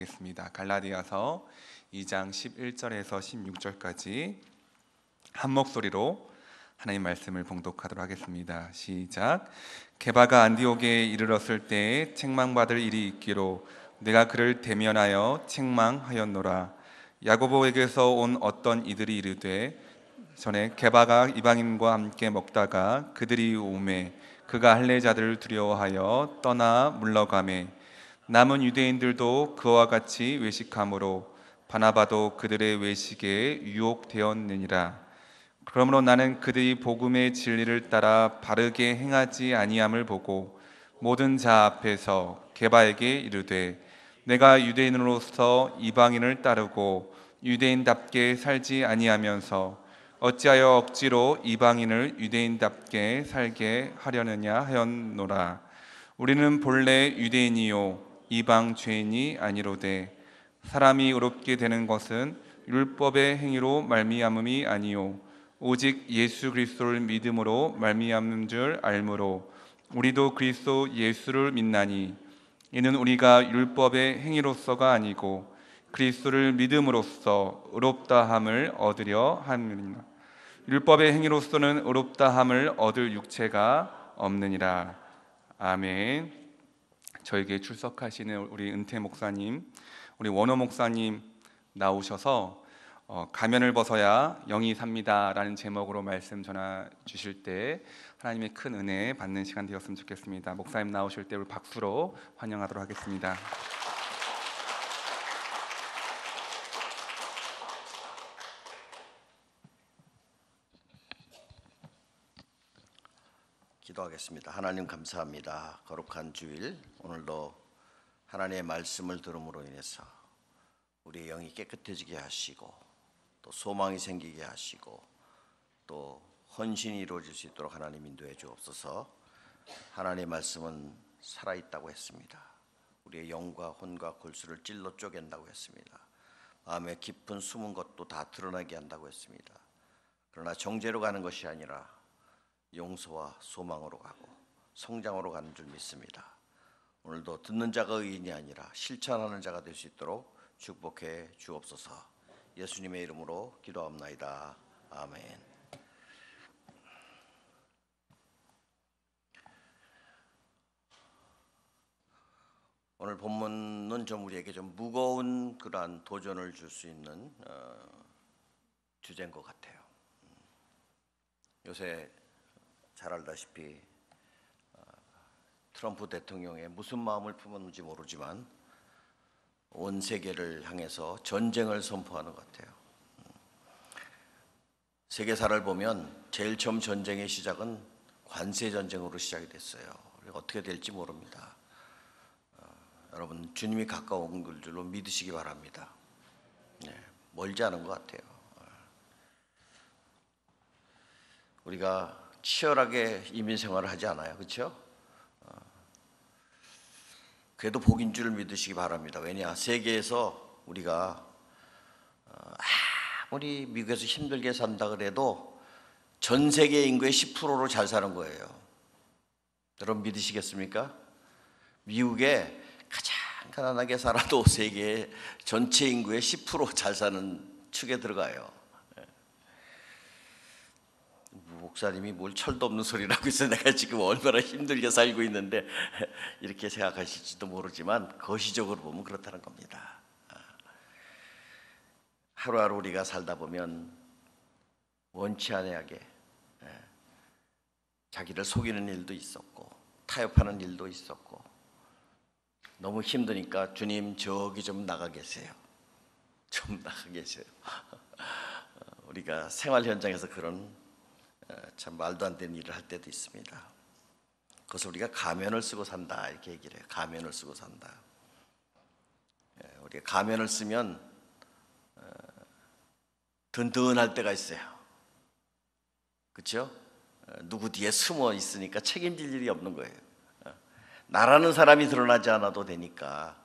겠습니다. 갈라디아서 2장 11절에서 16절까지 한 목소리로 하나님 말씀을 봉독하도록 하겠습니다. 시작. 게바가 안디옥에 이르렀을 때에 책망받을 일이 있기로 내가 그를 대면하여 책망하였노라. 야고보에게서 온 어떤 이들이 이르되 전에 게바가 이방인과 함께 먹다가 그들이 오매 그가 할례자들을 두려워하여 떠나 물러가매 남은 유대인들도 그와 같이 외식함으로 바나바도 그들의 외식에 유혹되었느니라. 그러므로 나는 그들이 복음의 진리를 따라 바르게 행하지 아니함을 보고 모든 자 앞에서 게바에게 이르되 내가 유대인으로서 이방인을 따르고 유대인답게 살지 아니하면서 어찌하여 억지로 이방인을 유대인답게 살게 하려느냐 하였노라. 우리는 본래 유대인이요 이방 죄인이 아니로되 사람이 의롭게 되는 것은 율법의 행위로 말미암음이 아니요 오직 예수 그리스도를 믿음으로 말미암는 줄 알므로 우리도 그리스도 예수를 믿나니 이는 우리가 율법의 행위로서가 아니고 그리스도를 믿음으로써 의롭다함을 얻으려 함이니라. 율법의 행위로서는 의롭다함을 얻을 육체가 없느니라. 아멘. 저에게 출석하시는 우리 은퇴 목사님, 우리 원호 목사님 나오셔서 가면을 벗어야 영이 삽니다 라는 제목으로 말씀 전해 주실 때 하나님의 큰 은혜 받는 시간 되었으면 좋겠습니다. 목사님 나오실 때 우리 박수로 환영하도록 하겠습니다. 기도하겠습니다. 하나님 감사합니다. 거룩한 주일 오늘도 하나님의 말씀을 들음으로 인해서 우리의 영이 깨끗해지게 하시고 또 소망이 생기게 하시고 또 헌신이 이루어질 수 있도록 하나님 인도해 주옵소서. 하나님의 말씀은 살아있다고 했습니다. 우리의 영과 혼과 골수를 찔러 쪼갠다고 했습니다. 마음의 깊은 숨은 것도 다 드러나게 한다고 했습니다. 그러나 정죄로 가는 것이 아니라 용서와 소망으로 가고 성장으로 가는 줄 믿습니다. 오늘도 듣는 자가 의인이 아니라 실천하는 자가 될 수 있도록 축복해 주옵소서. 예수님의 이름으로 기도합나이다. 아멘. 오늘 본문은 좀 우리에게 좀 무거운 그러한 도전을 줄 수 있는 주제인 것 같아요. 요새 잘 알다시피 트럼프 대통령의 무슨 마음을 품었는지 모르지만 온 세계를 향해서 전쟁을 선포하는 것 같아요. 세계사를 보면 제일 처음 전쟁의 시작은 관세 전쟁으로 시작이 됐어요. 어떻게 될지 모릅니다. 여러분 주님이 가까운 줄로 믿으시기 바랍니다. 멀지 않은 것 같아요. 우리가 치열하게 이민 생활을 하지 않아요, 그렇죠? 그래도 복인 줄 믿으시기 바랍니다. 왜냐, 세계에서 우리가 아무리 미국에서 힘들게 산다 그래도 전 세계 인구의 10%로 잘 사는 거예요. 여러분 믿으시겠습니까? 미국에 가장 가난하게 살아도 세계 전체 인구의 10% 잘 사는 축에 들어가요. 목사님이 뭘 철도 없는 소리를 하고 있어. 내가 지금 얼마나 힘들게 살고 있는데 이렇게 생각하실지도 모르지만 거시적으로 보면 그렇다는 겁니다. 하루하루 우리가 살다 보면 원치 않게 자기를 속이는 일도 있었고 타협하는 일도 있었고 너무 힘드니까 주님 저기 좀 나가 계세요. 좀 나가 계세요. 우리가 생활 현장에서 그런 참 말도 안 되는 일을 할 때도 있습니다. 그래서 우리가 가면을 쓰고 산다 이렇게 얘기를 해요. 가면을 쓰고 산다. 우리가 가면을 쓰면 든든할 때가 있어요. 그렇죠? 누구 뒤에 숨어 있으니까 책임질 일이 없는 거예요. 나라는 사람이 드러나지 않아도 되니까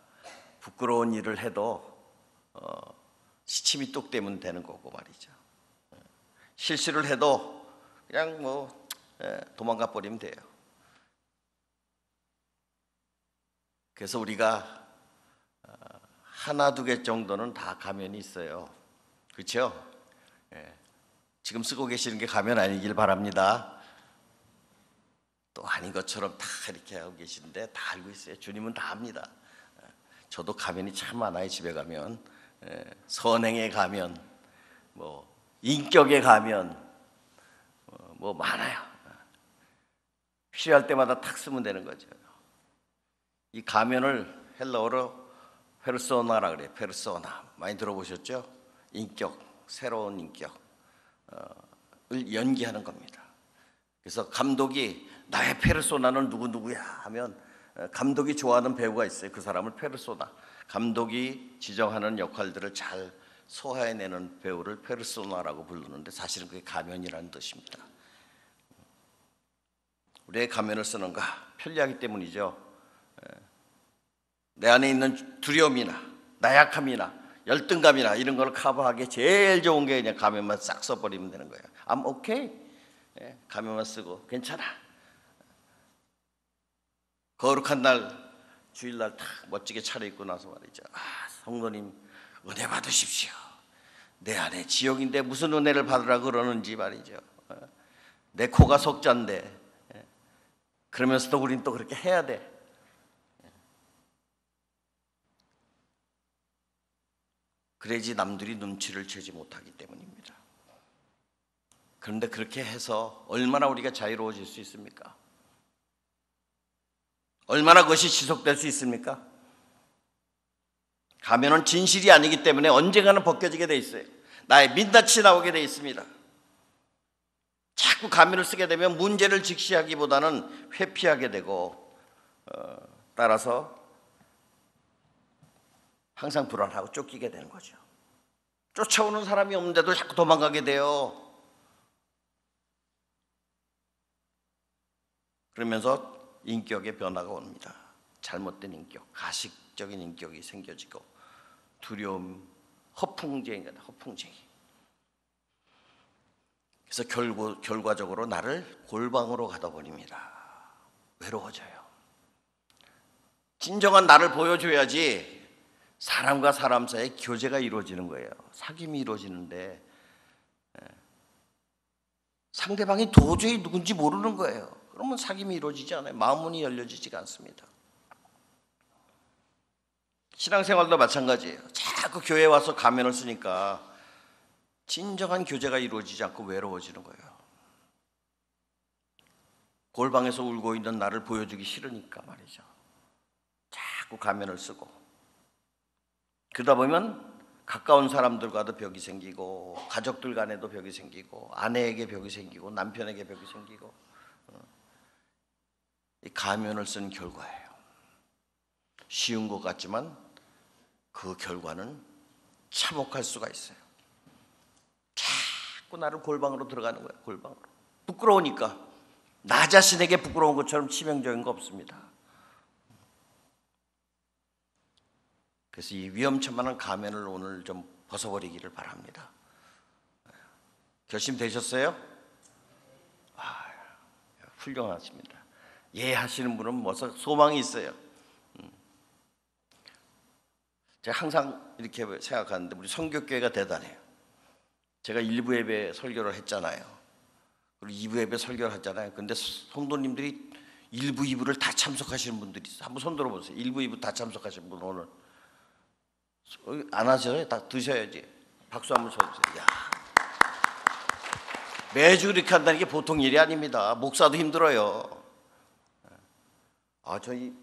부끄러운 일을 해도 시침이 뚝 떼면 되는 거고 말이죠. 실수를 해도 그냥 도망가 버리면 돼요. 그래서 우리가 하나 두 개 정도는 다 가면이 있어요. 그렇죠? 예. 지금 쓰고 계시는 게 가면 아니길 바랍니다. 또 아닌 것처럼 다 이렇게 하고 계시는데 다 알고 있어요. 주님은 다 압니다. 저도 가면이 참 많아요. 집에 가면 선행에 가면, 뭐 인격에 가면, 뭐 많아요. 필요할 때마다 탁 쓰면 되는 거죠. 이 가면을 헬라어로 페르소나라 그래요. 페르소나 많이 들어보셨죠? 인격, 새로운 인격을 연기하는 겁니다. 그래서 감독이 나의 페르소나는 누구누구야 하면 감독이 좋아하는 배우가 있어요. 그 사람을 페르소나, 감독이 지정하는 역할들을 잘 소화해내는 배우를 페르소나라고 부르는데 사실은 그게 가면이라는 뜻입니다. 왜 가면을 쓰는가? 편리하기 때문이죠. 내 안에 있는 두려움이나 나약함이나 열등감이나 이런 걸 커버하기 제일 좋은 게 그냥 가면만 싹 써버리면 되는 거예요. I'm okay. 가면만 쓰고 괜찮아. 거룩한 날 주일날 딱 멋지게 차려입고 나서 말이죠. 성도님 은혜 받으십시오. 내 안에 지옥인데 무슨 은혜를 받으라 그러는지 말이죠. 내 코가 속잔데 그러면서도 우린 또 그렇게 해야 돼. 그래야지 남들이 눈치를 채지 못하기 때문입니다. 그런데 그렇게 해서 얼마나 우리가 자유로워질 수 있습니까? 얼마나 그것이 지속될 수 있습니까? 가면은 진실이 아니기 때문에 언젠가는 벗겨지게 돼 있어요. 나의 민낯이 나오게 돼 있습니다. 자꾸 가면을 쓰게 되면 문제를 직시하기보다는 회피하게 되고 따라서 항상 불안하고 쫓기게 되는 거죠. 쫓아오는 사람이 없는데도 자꾸 도망가게 돼요. 그러면서 인격의 변화가 옵니다. 잘못된 인격, 가식적인 인격이 생겨지고 두려움, 허풍쟁이가 허풍쟁이. 그래서 결과적으로 나를 골방으로 가다 버립니다. 외로워져요. 진정한 나를 보여줘야지 사람과 사람 사이에 교제가 이루어지는 거예요. 사귐이 이루어지는데 상대방이 도저히 누군지 모르는 거예요. 그러면 사귐이 이루어지지 않아요. 마음문이 열려지지가 않습니다. 신앙생활도 마찬가지예요. 자꾸 교회에 와서 가면을 쓰니까 진정한 교제가 이루어지지 않고 외로워지는 거예요. 골방에서 울고 있는 나를 보여주기 싫으니까 말이죠. 자꾸 가면을 쓰고 그러다 보면 가까운 사람들과도 벽이 생기고 가족들 간에도 벽이 생기고 아내에게 벽이 생기고 남편에게 벽이 생기고 이 가면을 쓴 결과예요. 쉬운 것 같지만 그 결과는 참혹할 수가 있어요. 자꾸 나를 골방으로 들어가는 거예요. 골방으로. 부끄러우니까 나 자신에게 부끄러운 것처럼 치명적인 거 없습니다. 그래서 이 위험천만한 가면을 오늘 좀 벗어버리기를 바랍니다. 결심되셨어요? 훌륭하십니다. 예 하시는 분은 뭐 소망이 있어요. 제가 항상 이렇게 생각하는데 우리 선교교회가 대단해요. 제가 1부 예배 설교를 했잖아요. 그리고 2부 예배 설교를 했잖아요. 근데 성도님들이 1부, 2부를 다 참석하시는 분들이 있어요. 한번 손 들어보세요. 1부, 2부 다 참석하시는 분 오늘 안 하셔요? 다 드셔야지. 박수 한번 쳐주세요. 야. 매주 이렇게 한다는 게 보통 일이 아닙니다. 목사도 힘들어요. 저희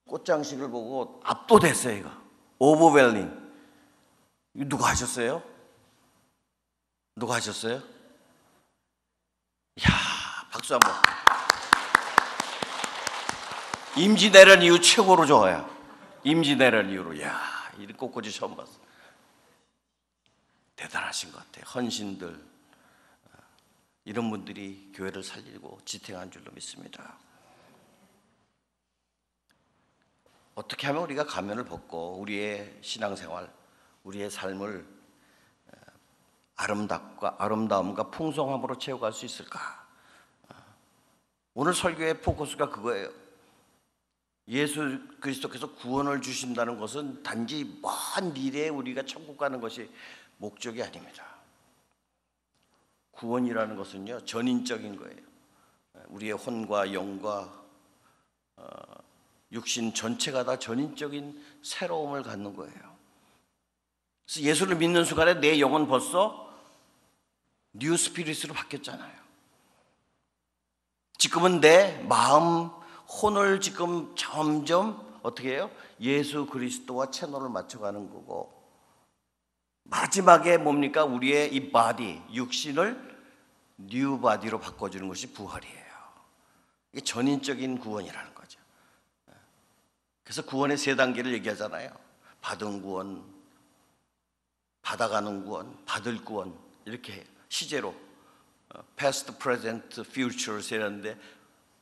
꽃장식을 보고 압도됐어요. 이거 오버웰링. 이거 누가 하셨어요? 누가 하셨어요? 이야, 박수 한번. 임지 내려는 이후 최고로 좋아요. 임지 내려는 이후로. 이야, 이런 꽃꽂이 처음 봤어. 대단하신 것 같아요. 헌신들 이런 분들이 교회를 살리고 지탱한 줄로 믿습니다. 어떻게 하면 우리가 가면을 벗고 우리의 신앙생활, 우리의 삶을 아름다움과 풍성함으로 채워갈 수 있을까? 오늘 설교의 포커스가 그거예요. 예수 그리스도께서 구원을 주신다는 것은 단지 먼 미래에 우리가 천국 가는 것이 목적이 아닙니다. 구원이라는 것은요, 전인적인 거예요. 우리의 혼과 영과 육신 전체가 다 전인적인 새로움을 갖는 거예요. 그래서 예수를 믿는 순간에 내 영은 벌써 뉴 스피릿으로 바뀌었잖아요. 지금은 내 마음, 혼을 지금 점점 어떻게 해요? 예수 그리스도와 채널을 맞춰가는 거고, 마지막에 뭡니까? 우리의 이 바디, 육신을 뉴 바디로 바꿔주는 것이 부활이에요. 이게 전인적인 구원이라는 거죠. 그래서 구원의 세 단계를 얘기하잖아요. 받은 구원, 받아가는 구원, 받을 구원, 이렇게 시제로 past, present, future 세라는데,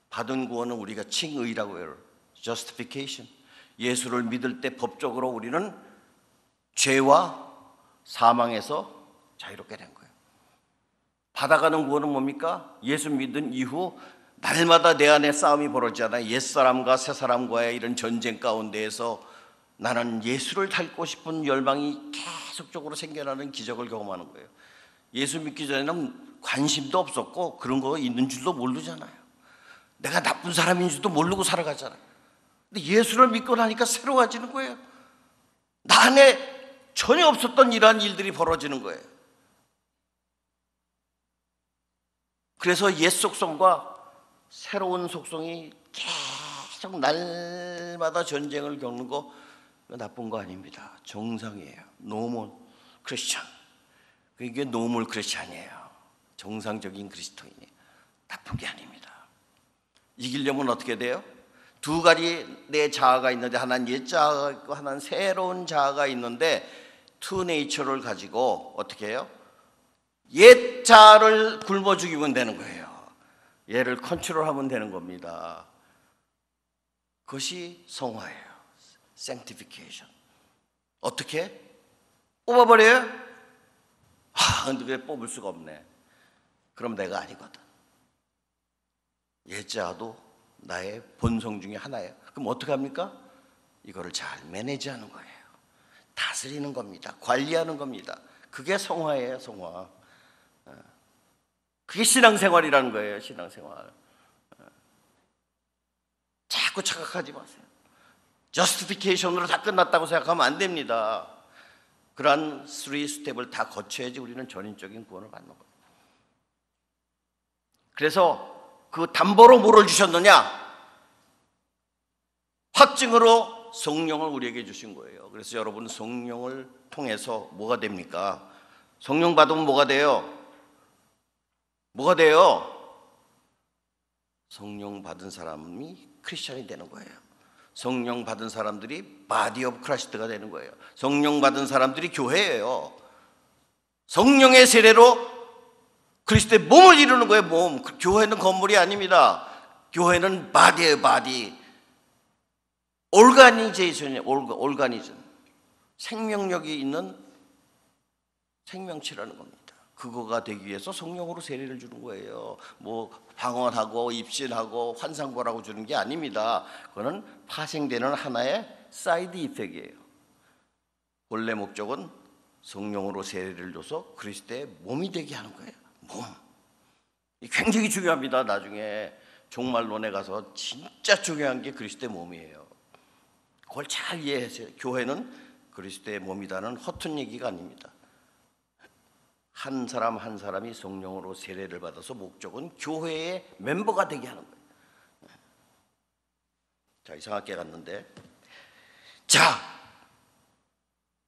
받은 구원은 우리가 칭의라고 해요. justification. 예수를 믿을 때 법적으로 우리는 죄와 사망에서 자유롭게 된 거예요. 받아가는 구원은 뭡니까? 예수 믿은 이후 날마다 내 안에 싸움이 벌어지잖아요. 옛사람과 새사람과의 이런 전쟁 가운데에서 나는 예수를 닮고 싶은 열망이 계속적으로 생겨나는 기적을 경험하는 거예요. 예수 믿기 전에는 관심도 없었고 그런 거 있는 줄도 모르잖아요. 내가 나쁜 사람인 줄도 모르고 살아가잖아요. 근데 예수를 믿고 나니까 새로워지는 거예요. 나 안에 전혀 없었던 이러한 일들이 벌어지는 거예요. 그래서 옛 속성과 새로운 속성이 계속 날마다 전쟁을 겪는 거 나쁜 거 아닙니다. 정상이에요. 노멀 크리스찬. 이게 노멀 크리스찬이에요. 정상적인 그리스도인이에요. 나쁜 게 아닙니다. 이기려면 어떻게 돼요? 두 가지 내 자아가 있는데, 하나는 옛 자아가 있고 하나는 새로운 자아가 있는데, 투 네이처를 가지고 어떻게 해요? 옛 자아를 굶어 죽이면 되는 거예요. 얘를 컨트롤하면 되는 겁니다. 그것이 성화예요. sanctification. 어떻게? 뽑아버려요? 근데 왜 뽑을 수가 없네. 그럼 내가 아니거든. 옛 자아도 나의 본성 중에 하나예요. 그럼 어떻게 합니까? 이거를 잘 매니지하는 거예요. 다스리는 겁니다. 관리하는 겁니다. 그게 성화예요, 성화. 그게 신앙생활이라는 거예요, 신앙생활. 자꾸 착각하지 마세요. 저스티피케이션으로 다 끝났다고 생각하면 안 됩니다. 그러한 3스텝을 다 거쳐야지 우리는 전인적인 구원을 받는 거예요. 그래서 그 담보로 뭐를 주셨느냐? 확증으로 성령을 우리에게 주신 거예요. 그래서 여러분, 성령을 통해서 뭐가 됩니까? 성령 받으면 뭐가 돼요? 뭐가 돼요? 성령 받은 사람이 크리스찬이 되는 거예요. 성령 받은 사람들이 바디 오브 크라이스트가 되는 거예요. 성령 받은 사람들이 교회예요. 성령의 세례로 그리스도의 몸을 이루는 거예요. 몸. 교회는 건물이 아닙니다. 교회는 바디예요. 바디. 오르가니제이션이에요. 오르가니즘. 생명력이 있는 생명체라는 겁니다. 그거가 되기 위해서 성령으로 세례를 주는 거예요. 뭐 방언하고 입신하고 환상보라고 주는 게 아닙니다. 그거는 파생되는 하나의 사이드 이펙트예요. 본래 목적은 성령으로 세례를 줘서 그리스도의 몸이 되게 하는 거예요. 몸. 이 굉장히 중요합니다. 나중에 종말론에 가서 진짜 중요한 게 그리스도의 몸이에요. 그걸 잘 이해하세요. 교회는 그리스도의 몸이라는 허튼 얘기가 아닙니다. 한 사람 한 사람이 성령으로 세례를 받아서 목적은 교회의 멤버가 되게 하는 거예요. 자, 이상하게 갔는데, 자,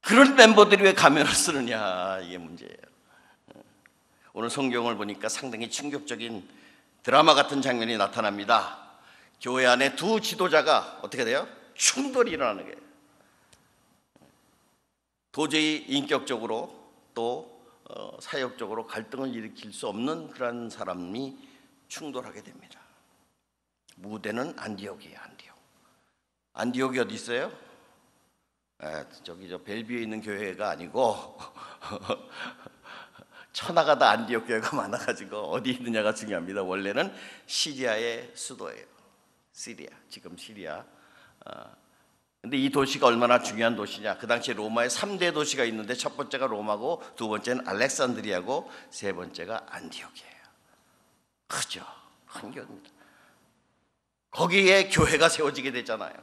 그런 멤버들이 왜 가면을 쓰느냐, 이게 문제예요. 오늘 성경을 보니까 상당히 충격적인 드라마 같은 장면이 나타납니다. 교회 안에 두 지도자가 어떻게 돼요? 충돌이 일어나는 거예요. 도저히 인격적으로 또 사역적으로 갈등을 일으킬 수 없는 그런 사람이 충돌하게 됩니다. 무대는 안디옥이에요. 안디옥이 어디 있어요? 저기 저 벨비에 있는 교회가 아니고 천하가 다 안디옥 교회가 많아가지고 어디 있느냐가 중요합니다. 원래는 시리아의 수도예요. 시리아, 지금 시리아 근데 이 도시가 얼마나 중요한 도시냐? 그 당시 로마에 3대 도시가 있는데 첫 번째가 로마고, 두 번째는 알렉산드리아고, 세 번째가 안디옥이에요. 크죠. 큰 교회입니다. 거기에 교회가 세워지게 되잖아요.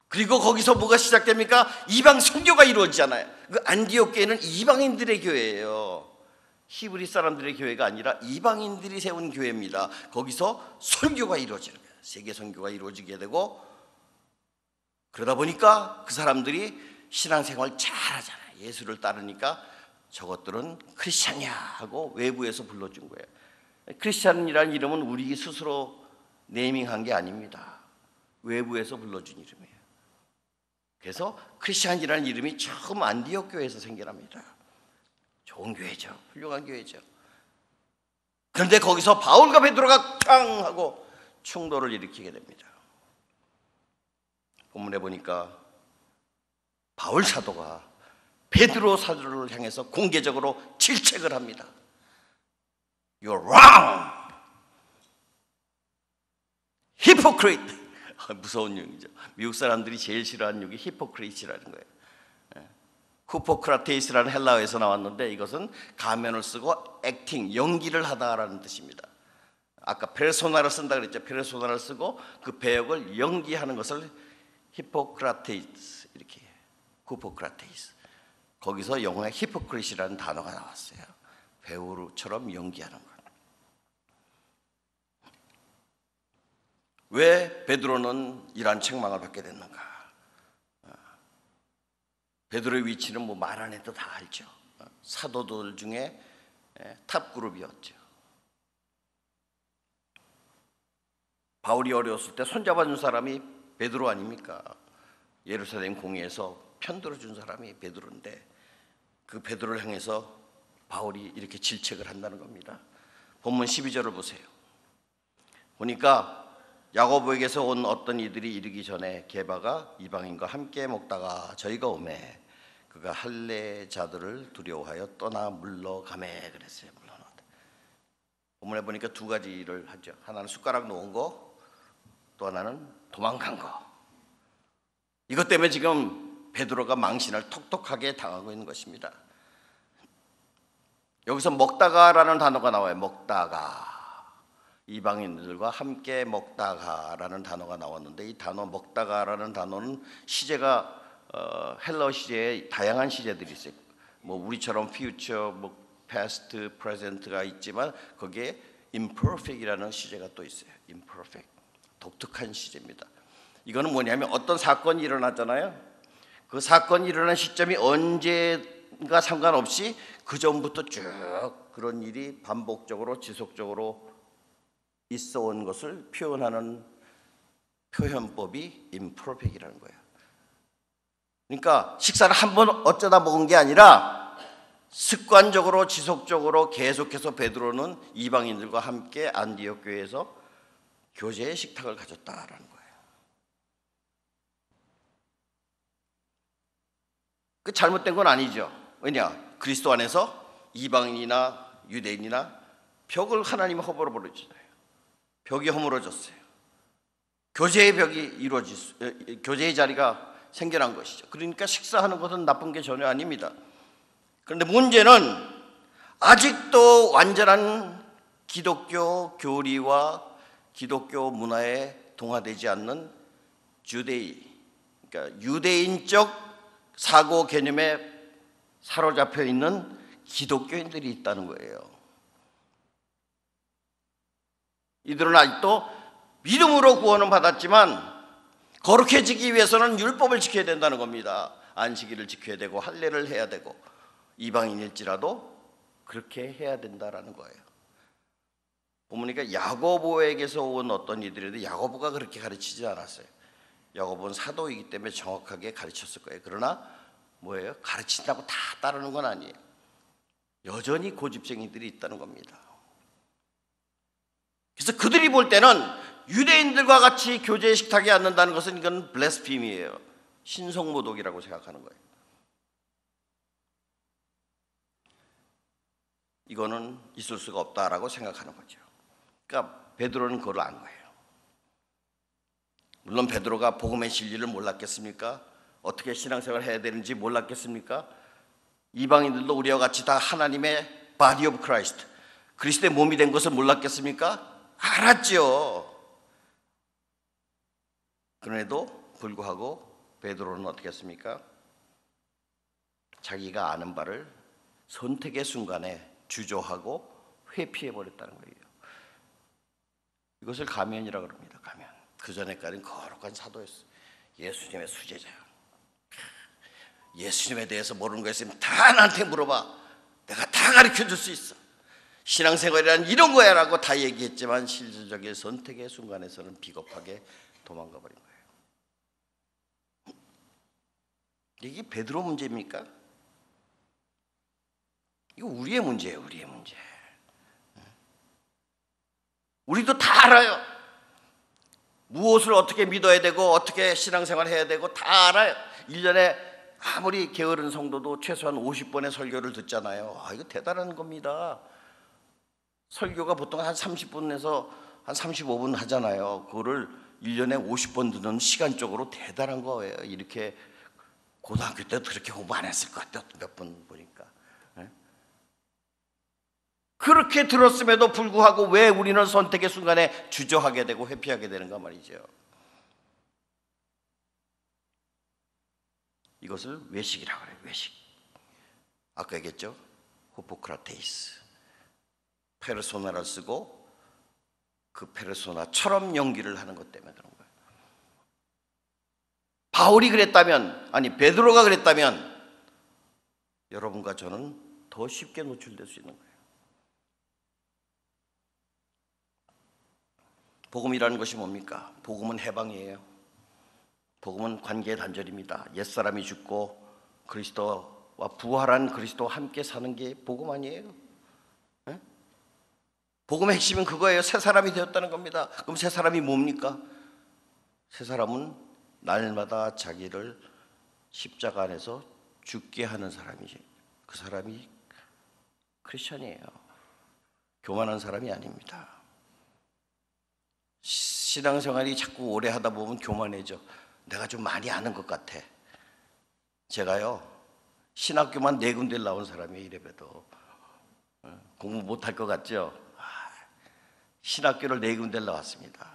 그리고 거기서 뭐가 시작됩니까? 이방 선교가 이루어지잖아요. 그 안디옥 교회는 이방인들의 교회예요. 히브리 사람들의 교회가 아니라 이방인들이 세운 교회입니다. 거기서 선교가 이루어지는 거예요. 세계 선교가 이루어지게 되고, 그러다 보니까 그 사람들이 신앙생활 잘하잖아요. 예수를 따르니까 저것들은 크리스찬이야 하고 외부에서 불러준 거예요. 크리스찬이라는 이름은 우리 스스로 네이밍한 게 아닙니다. 외부에서 불러준 이름이에요. 그래서 크리스찬이라는 이름이 처음 안디옥 교회에서 생겨납니다. 좋은 교회죠. 훌륭한 교회죠. 그런데 거기서 바울과 베드로가 탕 하고 충돌을 일으키게 됩니다. 본문에 보니까 바울 사도가 베드로 사도를 향해서 공개적으로 질책을 합니다. You're wrong! Hypocrite! 무서운 용이죠. 미국 사람들이 제일 싫어하는 용이 히포크리트라는 거예요. 후포크라테이스라는 헬라어에서 나왔는데, 이것은 가면을 쓰고 액팅, 연기를 하다라는 뜻입니다. 아까 페르소나를 쓴다 그랬죠. 페르소나를 쓰고 그 배역을 연기하는 것을 히포크라테이스, 이렇게 후포크라테이스. 거기서 영어에 히포크리트라는 단어가 나왔어요. 배우처럼 연기하는 것. 왜 베드로는 이러한 책망을 받게 됐는가? 베드로의 위치는 뭐 말 안 해도 다 알죠. 사도들 중에 탑 그룹이었죠. 바울이 어려웠을 때 손잡아준 사람이 베드로 아닙니까? 예루살렘 공회에서 편들어준 사람이 베드로인데, 그 베드로를 향해서 바울이 이렇게 질책을 한다는 겁니다. 본문 12절을 보세요. 보니까 야고보에게서 온 어떤 이들이 이르기 전에 게바가 이방인과 함께 먹다가 저희가 오매 그가 할례자들을 두려워하여 떠나 물러가매 그랬어요. 물러나다. 본문에 보니까 두 가지를 하죠. 하나는 숟가락 놓은 거, 또 하나는 도망간 거. 이것 때문에 지금 베드로가 망신을 톡톡하게 당하고 있는 것입니다. 여기서 먹다가라는 단어가 나와요. 먹다가. 이방인들과 함께 먹다가라는 단어가 나왔는데, 이 단어 먹다가라는 단어는 시제가 헬라어 시제에 다양한 시제들이 있어요. 뭐 우리처럼 future, 뭐 past, present가 있지만 거기에 imperfect이라는 시제가 또 있어요. imperfect, 독특한 시제입니다. 이거는 뭐냐면 어떤 사건이 일어났잖아요. 그 사건이 일어난 시점이 언제가 상관없이 그 전부터 쭉 그런 일이 반복적으로 지속적으로 있어 온 것을 표현하는 표현법이 imperfect이라는 거예요. 그러니까 식사를 한 번 어쩌다 먹은 게 아니라 습관적으로 지속적으로 계속해서 베드로는 이방인들과 함께 안디옥 교회에서 교제의 식탁을 가졌다라는 거예요. 그 잘못된 건 아니죠. 왜냐? 그리스도 안에서 이방인이나 유대인이나 벽을 하나님이 허물어 버리잖아요. 벽이 허물어졌어요. 교제의 벽이 교제의 자리가 생겨난 것이죠. 그러니까 식사하는 것은 나쁜 게 전혀 아닙니다. 그런데 문제는 아직도 완전한 기독교 교리와 기독교 문화에 동화되지 않는 그러니까 유대인적 사고 개념에 사로잡혀 있는 기독교인들이 있다는 거예요. 이들은 아직도 믿음으로 구원은 받았지만 거룩해지기 위해서는 율법을 지켜야 된다는 겁니다. 안식일을 지켜야 되고 할례를 해야 되고 이방인일지라도 그렇게 해야 된다라는 거예요. 보니까 야고보에게서 온 어떤 이들인데 야고보가 그렇게 가르치지 않았어요. 야고보는 사도이기 때문에 정확하게 가르쳤을 거예요. 그러나 뭐예요? 가르친다고 다 따르는 건 아니에요. 여전히 고집쟁이들이 있다는 겁니다. 그래서 그들이 볼 때는 유대인들과 같이 교제의 식탁에 앉는다는 것은 이건 블레스피미예요. 신성모독이라고 생각하는 거예요. 이거는 있을 수가 없다라고 생각하는 거죠. 그러니까 베드로는 그걸 안 거예요. 물론 베드로가 복음의 진리를 몰랐겠습니까? 어떻게 신앙생활을 해야 되는지 몰랐겠습니까? 이방인들도 우리와 같이 다 하나님의 body of Christ, 그리스도의 몸이 된 것을 몰랐겠습니까? 알았죠. 그런데도 불구하고 베드로는 어떻게 했습니까? 자기가 아는 바를 선택의 순간에 주저하고 회피해 버렸다는 거예요. 이것을 가면이라고 합니다. 가면. 그 전에까지는 거룩한 사도였어요. 예수님의 수제자. 예수님에 대해서 모르는 거 있으면 다 나한테 물어봐. 내가 다 가르쳐 줄 수 있어. 신앙생활이란 이런 거야 라고 다 얘기했지만 실질적인 선택의 순간에서는 비겁하게 도망가 버린 거예요. 이게 베드로 문제입니까? 이거 우리의 문제예요. 우리의 문제. 우리도 다 알아요. 무엇을 어떻게 믿어야 되고 어떻게 신앙생활 해야 되고 다 알아요. 1년에 아무리 게으른 성도도 최소한 50번의 설교를 듣잖아요. 이거 대단한 겁니다. 설교가 보통 한 30분에서 한 35분 하잖아요. 그거를 1년에 50번 듣는 시간적으로 대단한 거예요. 이렇게 고등학교 때도 그렇게 공부 안 했을 것 같아요. 몇 번 보니까. 그렇게 들었음에도 불구하고 왜 우리는 선택의 순간에 주저하게 되고 회피하게 되는가 말이죠. 이것을 외식이라고 해요. 외식. 아까 얘기했죠. 호포크라테이스. 페르소나를 쓰고 그 페르소나처럼 연기를 하는 것 때문에 그런 거예요. 바울이 그랬다면, 아니 베드로가 그랬다면 여러분과 저는 더 쉽게 노출될 수 있는 거예요. 복음이라는 것이 뭡니까? 복음은 해방이에요. 복음은 관계의 단절입니다. 옛사람이 죽고 그리스도와 부활한 그리스도와 함께 사는 게 복음 아니에요? 네? 복음의 핵심은 그거예요. 새 사람이 되었다는 겁니다. 그럼 새 사람이 뭡니까? 새 사람은 날마다 자기를 십자가 안에서 죽게 하는 사람이지. 그 사람이 크리스천이에요. 교만한 사람이 아닙니다. 신앙생활이 자꾸 오래 하다 보면 교만해져. 내가 좀 많이 아는 것 같아. 제가요 신학교만 4군데를 나온 사람이에요. 이래봬도 공부 못할 것 같죠? 신학교를 4군데를 나왔습니다.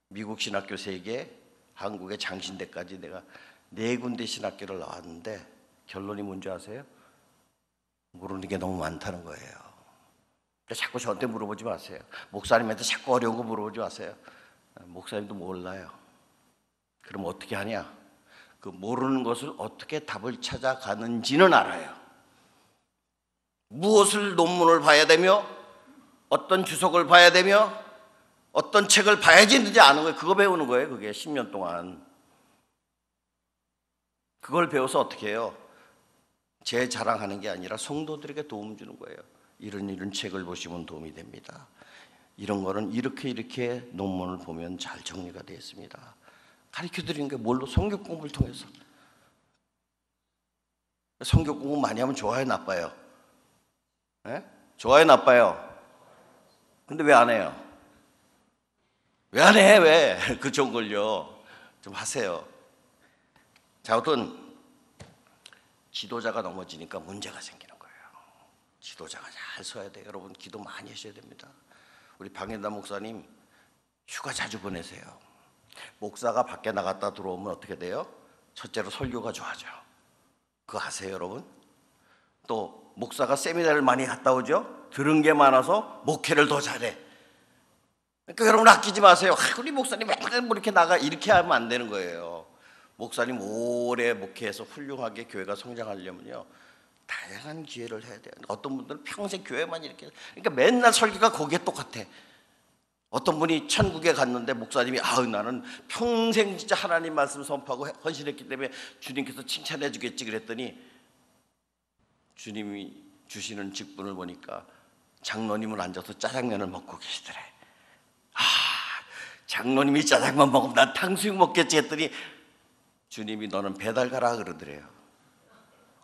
미국 신학교 3개, 한국의 장신대까지 내가 4군데 신학교를 나왔는데 결론이 뭔지 아세요? 모르는 게 너무 많다는 거예요. 자꾸 저한테 물어보지 마세요. 목사님한테 자꾸 어려운 거 물어보지 마세요. 목사님도 몰라요. 그럼 어떻게 하냐? 그 모르는 것을 어떻게 답을 찾아가는지는 알아요. 무엇을 논문을 봐야 되며 어떤 주석을 봐야 되며 어떤 책을 봐야지 있는지 아는 거예요. 그거 배우는 거예요. 그게 10년 동안. 그걸 배워서 어떻게 해요? 제 자랑하는 게 아니라 성도들에게 도움 주는 거예요. 이런 책을 보시면 도움이 됩니다. 이런 거는 이렇게 논문을 보면 잘 정리가 되어 있습니다. 가르쳐드리는 게 뭘로? 성경 공부를 통해서. 성경 공부 많이 하면 좋아요, 나빠요? 네? 좋아요, 나빠요? 근데 왜 안 해요? 왜 안 해? 왜? 그 좋은 걸요. 좀 하세요. 자, 어떤 지도자가 넘어지니까 문제가 생기는 거예요. 지도자가 잘 서야 돼요. 여러분 기도 많이 하셔야 됩니다. 우리 방현담 목사님 휴가 자주 보내세요. 목사가 밖에 나갔다 들어오면 어떻게 돼요? 첫째로 설교가 좋아져요. 그거 아세요, 여러분? 또 목사가 세미나를 많이 갔다 오죠? 들은 게 많아서 목회를 더 잘해. 그러니까 여러분 아끼지 마세요. 우리 목사님 맨날 뭐 이렇게 나가, 이렇게 하면 안 되는 거예요. 목사님 오래 목회해서 훌륭하게 교회가 성장하려면요 다양한 기회를 해야 돼요. 어떤 분들은 평생 교회만 이렇게, 그러니까 맨날 설교가 거기에 똑같아. 어떤 분이 천국에 갔는데 목사님이 나는 평생 진짜 하나님 말씀 선포하고 헌신했기 때문에 주님께서 칭찬해 주겠지 그랬더니 주님이 주시는 직분을 보니까 장로님은 앉아서 짜장면을 먹고 계시더래. 장로님이 짜장면 먹으면 난 탕수육 먹겠지 했더니 주님이 너는 배달 가라 그러더래요.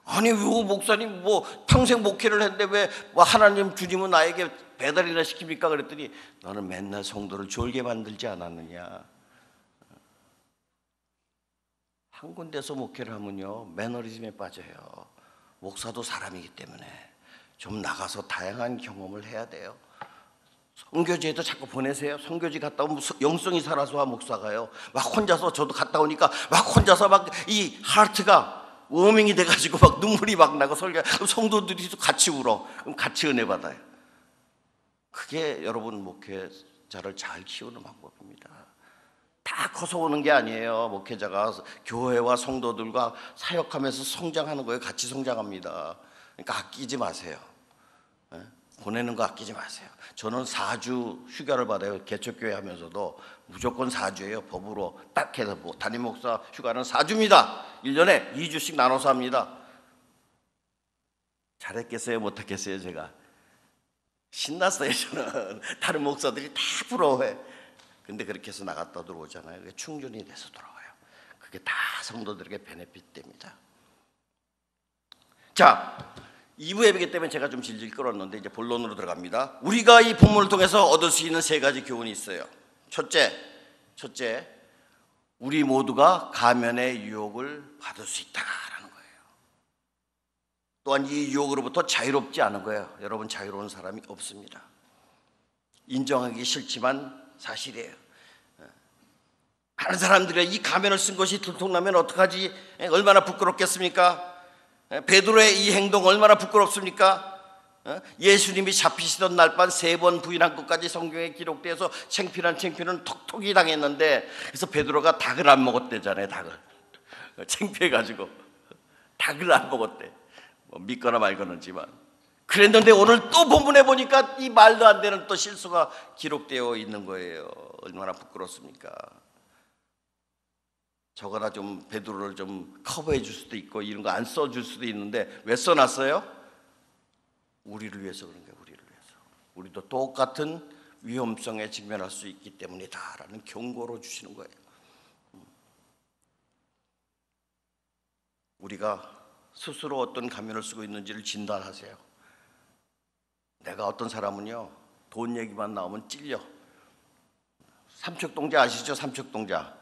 아니 왜 목사님 뭐 평생 목회를 했는데 왜 하나님 주님은 나에게 배달이나 시킵니까? 그랬더니 너는 맨날 성도를 졸게 만들지 않았느냐. 한 군데서 목회를 하면요 매너리즘에 빠져요. 목사도 사람이기 때문에 좀 나가서 다양한 경험을 해야 돼요. 선교지에도 자꾸 보내세요. 선교지 갔다 오면 영성이 살아서 목사가요. 막 혼자서, 저도 갔다 오니까 막 혼자서 막 이 하트가 워밍이 돼가지고 막 눈물이 막 나고 성도들이 같이 울어. 그럼 같이 은혜 받아요. 그게 여러분 목회자를 잘 키우는 방법입니다. 다 커서 오는 게 아니에요. 목회자가 교회와 성도들과 사역하면서 성장하는 거예요. 같이 성장합니다. 그러니까 아끼지 마세요. 보내는 거 아끼지 마세요. 저는 4주 휴가를 받아요. 개척교회 하면서도 무조건 4주예요. 법으로 딱 해서 담임 목사 휴가는 4주입니다. 1년에 2주씩 나눠서 합니다. 잘했겠어요? 못했겠어요? 제가 신났어요. 저는 다른 목사들이 다 부러워해. 근데 그렇게 해서 나갔다 들어오잖아요. 그게 충전이 돼서 돌아와요. 그게 다 성도들에게 베네핏 됩니다. 자, 2부 예배기 때문에 제가 좀 질질 끌었는데 이제 본론으로 들어갑니다. 우리가 이 본문을 통해서 얻을 수 있는 3가지 교훈이 있어요. 첫째, 우리 모두가 가면의 유혹을 받을 수 있다라는 거예요. 또한 이 유혹으로부터 자유롭지 않은 거예요. 여러분, 자유로운 사람이 없습니다. 인정하기 싫지만 사실이에요. 많은 사람들이 이 가면을 쓴 것이 들통나면 어떡하지? 얼마나 부끄럽겠습니까? 베드로의 이 행동 얼마나 부끄럽습니까? 예수님이 잡히시던 날밤 3번 부인한 것까지 성경에 기록되어서 창피는 톡톡이 당했는데, 그래서 베드로가 닭을 안 먹었대잖아요. 닭을 창피해가지고 닭을 안 먹었대. 뭐 믿거나 말거나지만 그랬는데 오늘 또 본문에 보니까 이 말도 안 되는 또 실수가 기록되어 있는 거예요. 얼마나 부끄럽습니까? 저거나 좀 베드로를 좀 커버해 줄 수도 있고 이런 거 안 써줄 수도 있는데 왜 써놨어요? 우리를 위해서 그런 거예요. 우리를 위해서. 우리도 똑같은 위험성에 직면할 수 있기 때문이다라는 경고로 주시는 거예요. 우리가 스스로 어떤 가면을 쓰고 있는지를 진단하세요. 내가 어떤 사람은요, 돈 얘기만 나오면 찔려. 삼척동자 아시죠? 삼척동자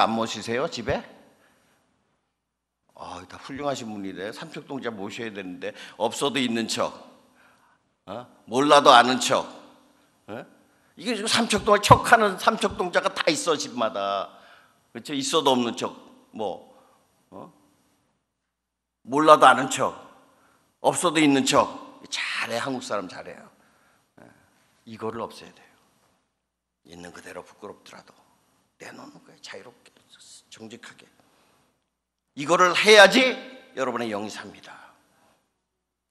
안 모시세요? 집에? 다 훌륭하신 분이래. 삼척동자 모셔야 되는데 없어도 있는 척, 몰라도 아는 척. 이게 지금 삼척동자 척하는 삼척동자가 다 있어. 집마다. 그렇죠? 있어도 없는 척, 몰라도 아는 척, 없어도 있는 척. 잘해. 한국 사람 잘해요. 이거를 없애야 돼요. 있는 그대로 부끄럽더라도 내놓는 거예요. 자유롭게, 정직하게. 이거를 해야지 여러분의 영이 삽니다.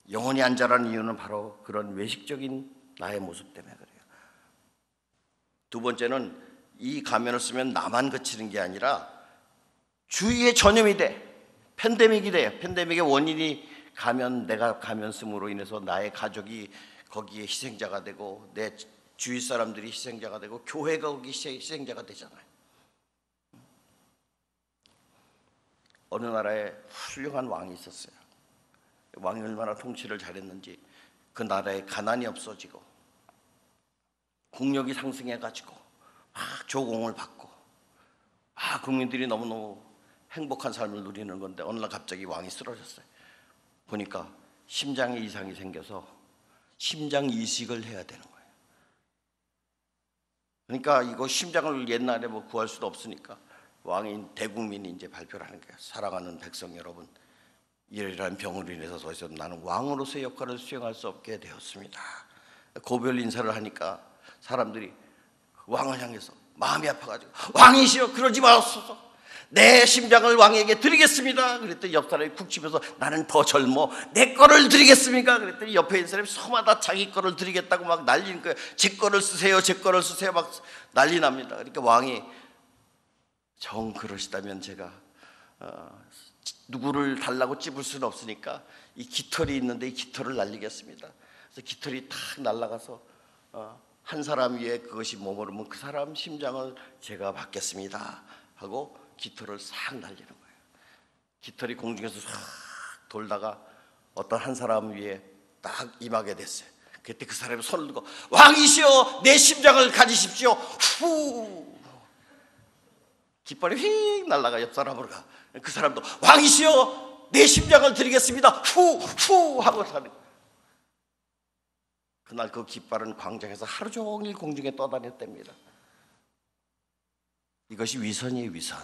영혼이 안 자라는 이유는 바로 그런 외식적인 나의 모습 때문에 그래요. 두 번째는 이 가면을 쓰면 나만 그치는 게 아니라 주위에 전염이 돼. 팬데믹이 돼요. 팬데믹의 원인이 내가 가면 쓰므로 인해서 나의 가족이 거기에 희생자가 되고 내 주위 사람들이 희생자가 되고 교회가 거기 희생자가 되잖아요. 어느 나라에 훌륭한 왕이 있었어요. 왕이 얼마나 통치를 잘했는지 그 나라에 가난이 없어지고 국력이 상승해가지고 막 조공을 받고 국민들이 너무너무 행복한 삶을 누리는 건데 어느 날 갑자기 왕이 쓰러졌어요. 보니까 심장에 이상이 생겨서 심장 이식을 해야 되는 거예요. 그러니까 이거 심장을 옛날에 구할 수도 없으니까 왕인 대국민이 이제 발표를 하는 거예요. 사랑하는 백성 여러분, 이러이러한 병으로 인해서 더 이상 나는 왕으로서의 역할을 수행할 수 없게 되었습니다. 고별 인사를 하니까 사람들이 왕을 향해서 마음이 아파가지고 왕이시여 그러지 마옵소서. 내 심장을 왕에게 드리겠습니다. 그랬더니 옆 사람이 쿡 치면서 나는 더 젊어. 내 거를 드리겠습니까? 그랬더니 옆에 있는 사람이 소마다 자기 거를 드리겠다고 막 난리는 거예요. 제 거를 쓰세요. 제 거를 쓰세요. 막 난리 납니다. 그러니까 왕이 정 그러시다면 제가 누구를 달라고 찝을 수는 없으니까 이 깃털이 있는데 이 깃털을 날리겠습니다. 그래서 깃털이 탁 날아가서 한 사람 위에 그것이 머무르면 그 사람 심장을 제가 받겠습니다 하고 깃털을 싹 날리는 거예요. 깃털이 공중에서 싹 돌다가 어떤 한 사람 위에 딱 임하게 됐어요. 그때 그 사람이 손을 들고 왕이시여 내 심장을 가지십시오. 후 깃발이 휙 날아가 옆 사람으로 가. 그 사람도 왕이시여 내 심장을 드리겠습니다. 후 하고 사는. 그날 그 깃발은 광장에서 하루 종일 공중에 떠다녔답니다. 이것이 위선이에요, 위선.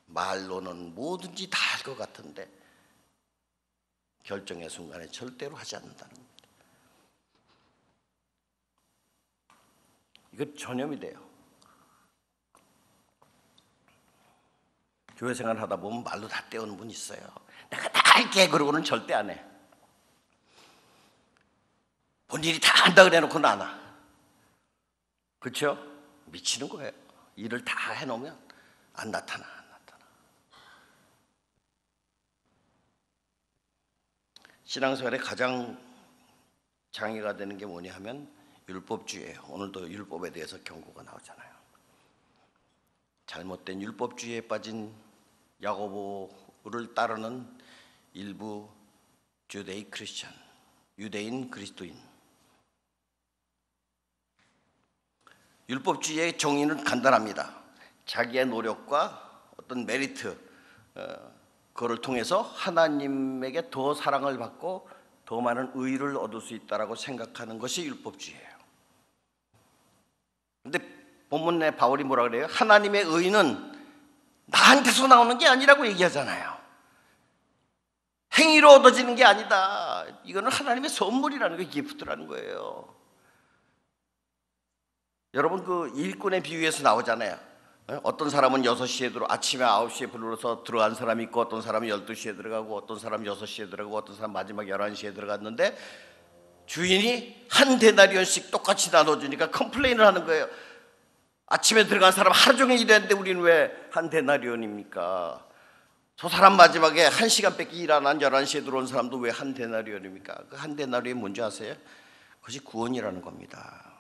말로는 뭐든지 다 할 것 같은데 결정의 순간에 절대로 하지 않는다는 겁니다. 이거 전염이 돼요. 교회 생활 하다 보면 말로 다 때우는 분 있어요. 내가 다 할게 그러고는 절대 안 해. 본인이 다 한다 그래놓고는 안 와. 그렇죠? 미치는 거예요. 일을 다 해놓으면 안 나타나. 신앙생활에 가장 장애가 되는 게 뭐냐 하면 율법주의예요. 오늘도 율법에 대해서 경고가 나오잖아요. 잘못된 율법주의에 빠진 야고보를 따르는 일부 주데이 크리스천, 유대인 그리스도인. 율법주의의 정의는 간단합니다. 자기의 노력과 어떤 메리트, 그걸 통해서 하나님에게 더 사랑을 받고 더 많은 의를 얻을 수 있다고 생각하는 것이 율법주의예요. 근데 본문에 바울이 뭐라 그래요? 하나님의 의는 나한테서 나오는 게 아니라고 얘기하잖아요. 행위로 얻어지는 게 아니다. 이거는 하나님의 선물이라는 거예요. 기프트라는 거예요. 여러분 그 일꾼의 비유에서 나오잖아요. 어떤 사람은 6시에 아침에 9시에 불러서 들어간 사람이 있고, 어떤 사람은 12시에 들어가고, 어떤 사람은 6시에 들어가고, 어떤 사람은 마지막 11시에 들어갔는데 주인이 한 데나리온씩 똑같이 나눠주니까 컴플레인을 하는 거예요. 아침에 들어간 사람 하루 종일 일했는데 우리는 왜 한 데나리온입니까? 저 사람 마지막에 1시간밖에 일 안 한 11시에 들어온 사람도 왜 한 데나리온입니까? 그 한 데나리온이 뭔지 아세요? 그것이 구원이라는 겁니다.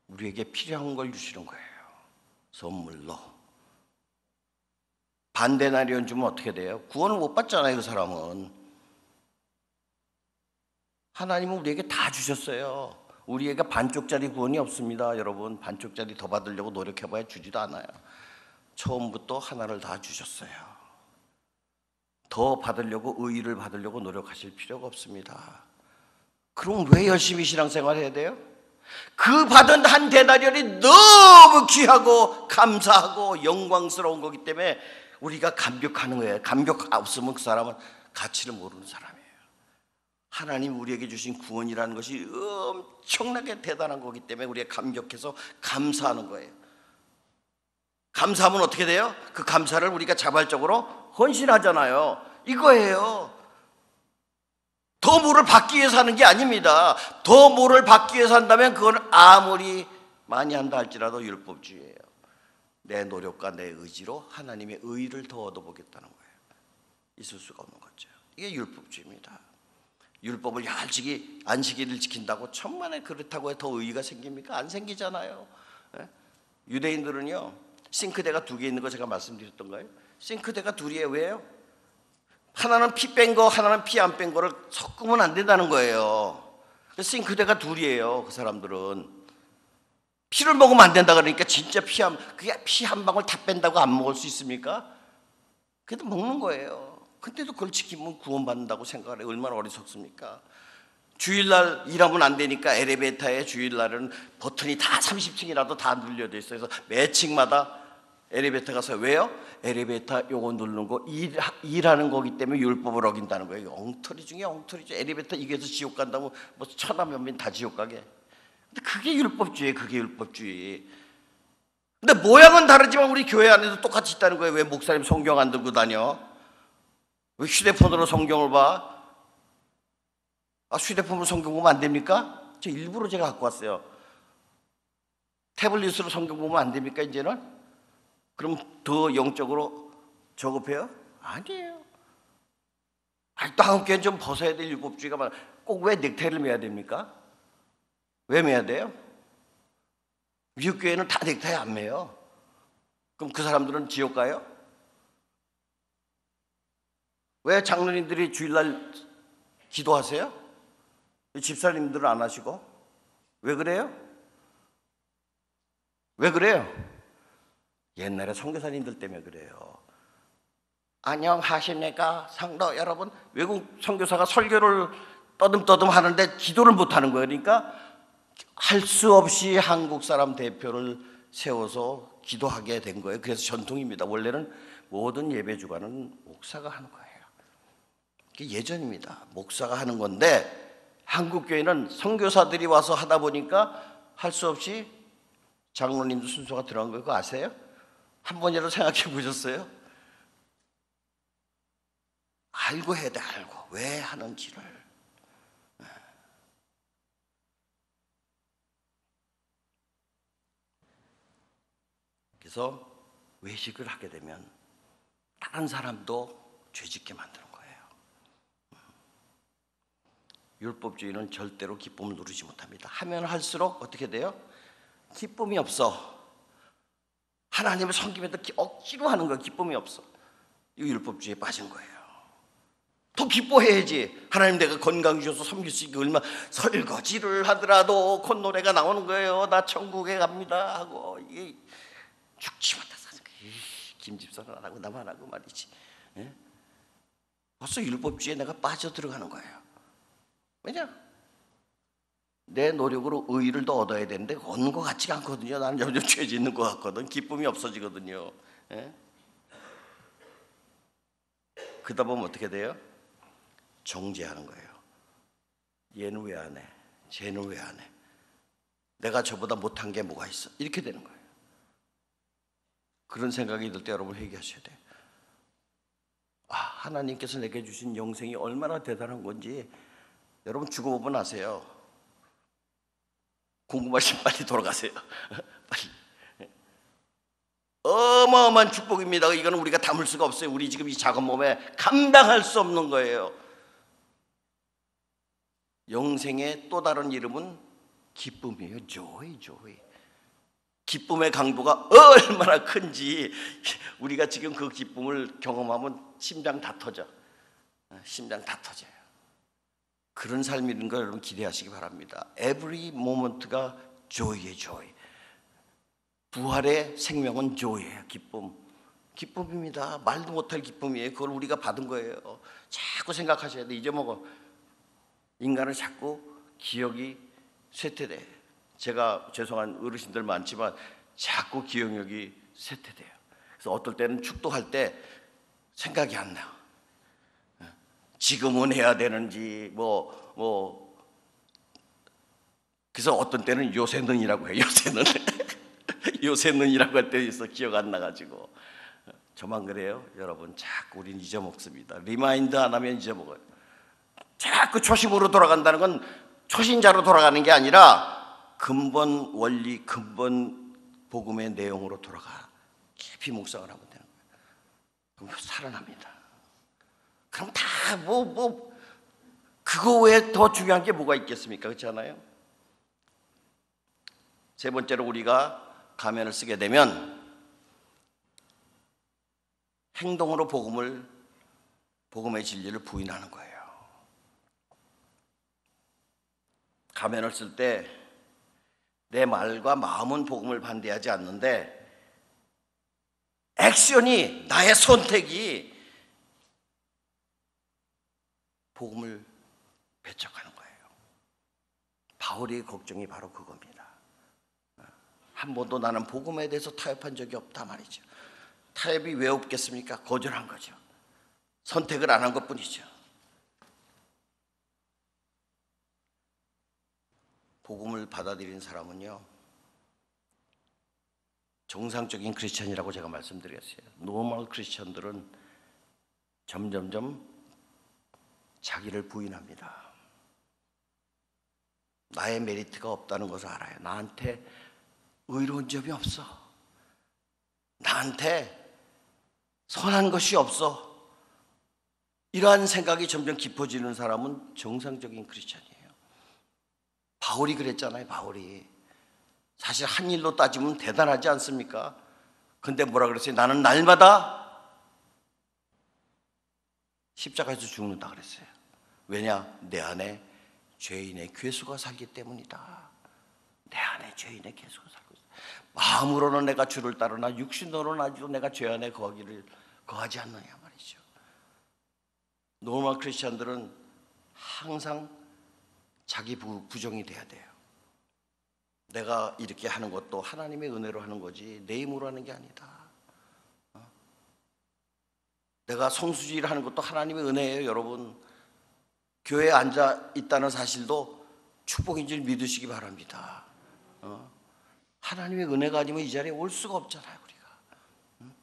우리에게 필요한 걸 주시는 거예요. 선물로. 반 데나리온 주면 어떻게 돼요? 구원을 못 받잖아요. 그 사람은. 하나님은 우리에게 다 주셨어요. 우리에게 반쪽짜리 구원이 없습니다. 여러분 반쪽짜리 더 받으려고 노력해봐야 주지도 않아요. 처음부터 하나를 다 주셨어요. 더 받으려고, 의의를 받으려고 노력하실 필요가 없습니다. 그럼 왜 열심히 신앙생활 해야 돼요? 그 받은 한 데나리온이 너무 귀하고 감사하고 영광스러운 거기 때문에 우리가 감격하는 거예요. 감격 없으면 그 사람은 가치를 모르는 사람이에요. 하나님 우리에게 주신 구원이라는 것이 엄청나게 대단한 거기 때문에 우리가 감격해서 감사하는 거예요. 감사하면 어떻게 돼요? 그 감사를 우리가 자발적으로 헌신하잖아요. 이거예요. 더 뭐를 받기 위해서 하는 게 아닙니다. 더 뭐를 받기 위해서 한다면 그건 아무리 많이 한다 할지라도 율법주의예요. 내 노력과 내 의지로 하나님의 의를 더 얻어보겠다는 거예요. 있을 수가 없는 거죠. 이게 율법주의입니다. 율법을 열심히 안식일을 지킨다고 천만에 그렇다고 더 의의가 생깁니까? 안 생기잖아요. 유대인들은요 싱크대가 2개 있는 거 제가 말씀드렸던 거예요. 싱크대가 2이에요. 왜요? 하나는 피 뺀 거, 하나는 피 안 뺀 거를 섞으면 안 된다는 거예요. 싱크대가 2이에요. 그 사람들은 피를 먹으면 안 된다 그러니까 진짜 피 한 방울 다 뺀다고 안 먹을 수 있습니까? 그래도 먹는 거예요. 근데도 그걸 지키면 구원받는다고 생각을 해요. 얼마나 어리석습니까? 주일날 일하면 안 되니까 엘리베이터에 주일날은 버튼이 다 30층이라도 다 눌려져 있어요. 그래서 매 층마다 엘리베이터 가서 왜요? 엘리베이터 요거 누르는 거 일하는 거기 때문에 율법을 어긴다는 거예요. 엉터리 중에 엉터리죠. 엘리베이터 이게서 지옥 간다고 뭐 천하면민 다 지옥 가게. 근데 그게 율법주의예요. 그게 율법주의. 근데 모양은 다르지만 우리 교회 안에도 똑같이 있다는 거예요. 왜 목사님 성경 안 들고 다녀? 왜 휴대폰으로 성경을 봐? 휴대폰으로 성경 보면 안 됩니까? 저 일부러 제가 갖고 왔어요. 태블릿으로 성경 보면 안 됩니까 이제는? 그럼 더 영적으로 저급해요? 아니에요. 또 한국교회는 좀 벗어야 될 율법주의가 많아요. 꼭 왜 넥타이를 매야 됩니까? 왜 매야 돼요? 미국 교회는 다 넥타이 안 매요. 그럼 그 사람들은 지옥 가요? 왜 장로님들이 주일날 기도하세요? 집사님들은 안 하시고? 왜 그래요? 왜 그래요? 옛날에 선교사님들 때문에 그래요. 안녕하십니까 성도 여러분. 외국 선교사가 설교를 떠듬떠듬 하는데 기도를 못하는 거예요. 그러니까 할 수 없이 한국 사람 대표를 세워서 기도하게 된 거예요. 그래서 전통입니다. 원래는 모든 예배 주관은 목사가 하는 거예요. 그게 예전입니다. 목사가 하는 건데 한국 교회는 선교사들이 와서 하다 보니까 할 수 없이 장로님도 순서가 들어간 거 그거 아세요? 한 번이라도 생각해 보셨어요? 알고 해야 돼. 알고 왜 하는지를. 그래서 외식을 하게 되면 다른 사람도 죄짓게 만드는 거예요. 율법주의는 절대로 기쁨을 누리지 못합니다. 하면 할수록 어떻게 돼요? 기쁨이 없어. 하나님을 섬기면서 억지로 하는 거예요. 기쁨이 없어. 이 율법주의에 빠진 거예요. 더 기뻐해야지. 하나님 내가 건강 주셔서 섬길 수 있게 얼마나 설거지를 하더라도 콧노래가 나오는 거예요. 나 천국에 갑니다 하고. 이게 죽지 못해서 김 집사는 안 하고 나만 하고 말이지. 예? 벌써 율법주의에 내가 빠져 들어가는 거예요. 왜냐? 내 노력으로 의의를 더 얻어야 되는데 얻는 것 같지가 않거든요. 나는 점점 죄 짓는 것 같거든. 기쁨이 없어지거든요. 예? 그러다 보면 어떻게 돼요? 정죄하는 거예요. 얘는 왜 안 해? 쟤는 왜 안 해? 내가 저보다 못한 게 뭐가 있어? 이렇게 되는 거예요. 그런 생각이 들 때 여러분 회개하셔야 돼요. 아, 하나님께서 내게 주신 영생이 얼마나 대단한 건지 여러분 죽어보면 아세요. 궁금하시면 빨리 돌아가세요. 빨리. 어마어마한 축복입니다. 이거는 우리가 담을 수가 없어요. 우리 지금 이 작은 몸에 감당할 수 없는 거예요. 영생의 또 다른 이름은 기쁨이에요. joy, joy. 기쁨의 강도가 얼마나 큰지 우리가 지금 그 기쁨을 경험하면 심장 다 터져. 심장 다 터져요. 그런 삶이 있는 걸 여러분 기대하시기 바랍니다. Every moment가 joy의 joy. 부활의 생명은 joy예요. 기쁨. 기쁨입니다. 말도 못할 기쁨이에요. 그걸 우리가 받은 거예요. 자꾸 생각하셔야 돼. 잊어먹어. 인간은 자꾸 기억이 쇠퇴돼. 제가 죄송한 어르신들 많지만 자꾸 기억력이 쇠퇴돼요. 그래서 어떨 때는 축도할 때 생각이 안 나요. 지금은 해야 되는지 그래서 어떤 때는 요새는이라고 해요. 요새는 요새는이라고 할 때 있어. 기억 안 나가지고. 저만 그래요? 여러분 자꾸 우린 잊어먹습니다. 리마인드 안 하면 잊어먹어요. 자꾸 초심으로 돌아간다는 건 초신자로 돌아가는 게 아니라 근본 원리, 근본 복음의 내용으로 돌아가 깊이 묵상을 하면 되는 거예요. 그럼 살아납니다. 그럼 다 그거 외에 더 중요한 게 뭐가 있겠습니까? 그렇지 않아요? 세 번째로 우리가 가면을 쓰게 되면 행동으로 복음의 진리를 부인하는 거예요. 가면을 쓸 때 내 말과 마음은 복음을 반대하지 않는데 액션이, 나의 선택이 복음을 배척하는 거예요. 바울의 걱정이 바로 그겁니다. 한 번도 나는 복음에 대해서 타협한 적이 없다 말이죠. 타협이 왜 없겠습니까? 거절한 거죠. 선택을 안 한 것뿐이죠. 복음을 받아들인 사람은요, 정상적인 크리스천이라고 제가 말씀드렸어요. 노멀 크리스천들은 점점점 자기를 부인합니다. 나의 메리트가 없다는 것을 알아요. 나한테 의로운 점이 없어. 나한테 선한 것이 없어. 이러한 생각이 점점 깊어지는 사람은 정상적인 크리스천이에요. 바울이 그랬잖아요. 바울이 사실 한 일로 따지면 대단하지 않습니까? 근데 뭐라 그랬어요? 나는 날마다 십자가에서 죽는다 그랬어요. 왜냐? 내 안에 죄인의 괴수가 살기 때문이다. 내 안에 죄인의 괴수가 살고 있어요. 마음으로는 내가 주를 따르나 육신으로는 아직도 내가 죄 안에 거하지 않느냐 말이죠. 노멀 크리스천들은 항상 자기 부정이 돼야 돼요. 내가 이렇게 하는 것도 하나님의 은혜로 하는 거지 내 힘으로 하는 게 아니다. 내가 성수지를 하는 것도 하나님의 은혜예요. 여러분, 교회에 앉아 있다는 사실도 축복인 줄 믿으시기 바랍니다. 하나님의 은혜가 아니면 이 자리에 올 수가 없잖아요, 우리가.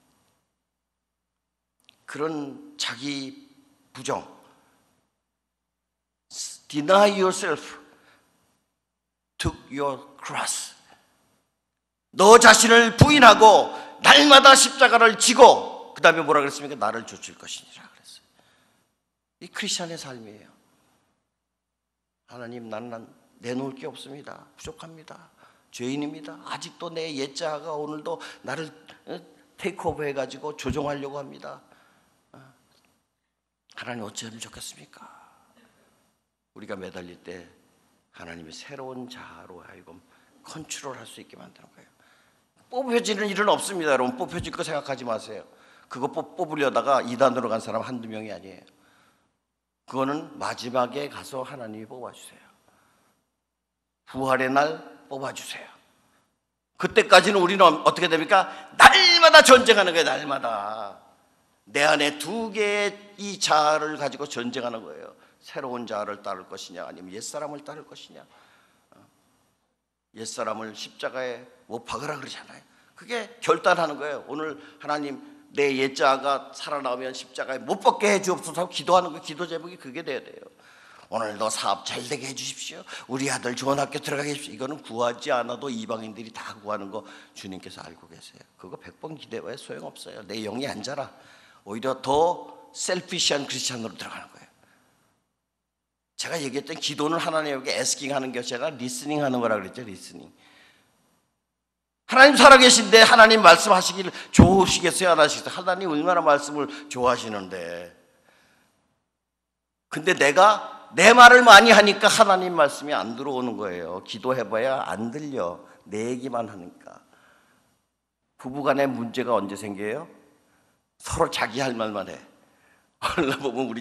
그런 자기 부정, deny yourself, took your cross. 너 자신을 부인하고 날마다 십자가를 지고 그 다음에 뭐라 그랬습니까? 나를 좇을 것이니라 그랬어요. 이 크리스천의 삶이에요. 하나님, 나는 내놓을 게 없습니다. 부족합니다. 죄인입니다. 아직도 내 옛자가 오늘도 나를 테이크오버 해가지고 조종하려고 합니다. 하나님 어쩌면 좋겠습니까? 우리가 매달릴 때 하나님의 새로운 자아로 하여금 컨트롤할 수 있게 만드는 거예요. 뽑혀지는 일은 없습니다. 여러분, 뽑혀질 거 생각하지 마세요. 그거 뽑으려다가 이단으로 간 사람 한두 명이 아니에요. 그거는 마지막에 가서 하나님이 뽑아주세요. 부활의 날 뽑아주세요. 그때까지는 우리는 어떻게 됩니까? 날마다 전쟁하는 거예요. 날마다 내 안에 두 개의 이 자아를 가지고 전쟁하는 거예요. 새로운 자아를 따를 것이냐 아니면 옛사람을 따를 것이냐. 옛사람을 십자가에 못 박으라 그러잖아요. 그게 결단하는 거예요. 오늘 하나님, 내 옛자아가 살아나오면 십자가에 못 박게 해주옵소서 기도하는 거예요. 기도 제목이 그게 돼야 돼요. 오늘도 사업 잘 되게 해주십시오. 우리 아들 좋은 학교 들어가게 해주십시오. 이거는 구하지 않아도 이방인들이 다 구하는 거 주님께서 알고 계세요. 그거 100번 기대해 소용없어요. 내 영이 안 자라. 오히려 더 셀피시한 크리스찬으로 들어가는 거예요. 제가 얘기했던 기도는 하나님에게 애스킹 하는 게 제가 리스닝 하는 거라 그랬죠. 리스닝. 하나님 살아계신데 하나님 말씀하시기를 좋으시겠어요? 안 하시겠어요? 하나님 얼마나 말씀을 좋아하시는데. 근데 내가 내 말을 많이 하니까 하나님 말씀이 안 들어오는 거예요. 기도해봐야 안 들려. 내 얘기만 하니까. 부부간의 문제가 언제 생겨요? 서로 자기 할 말만 해. 얼마 보면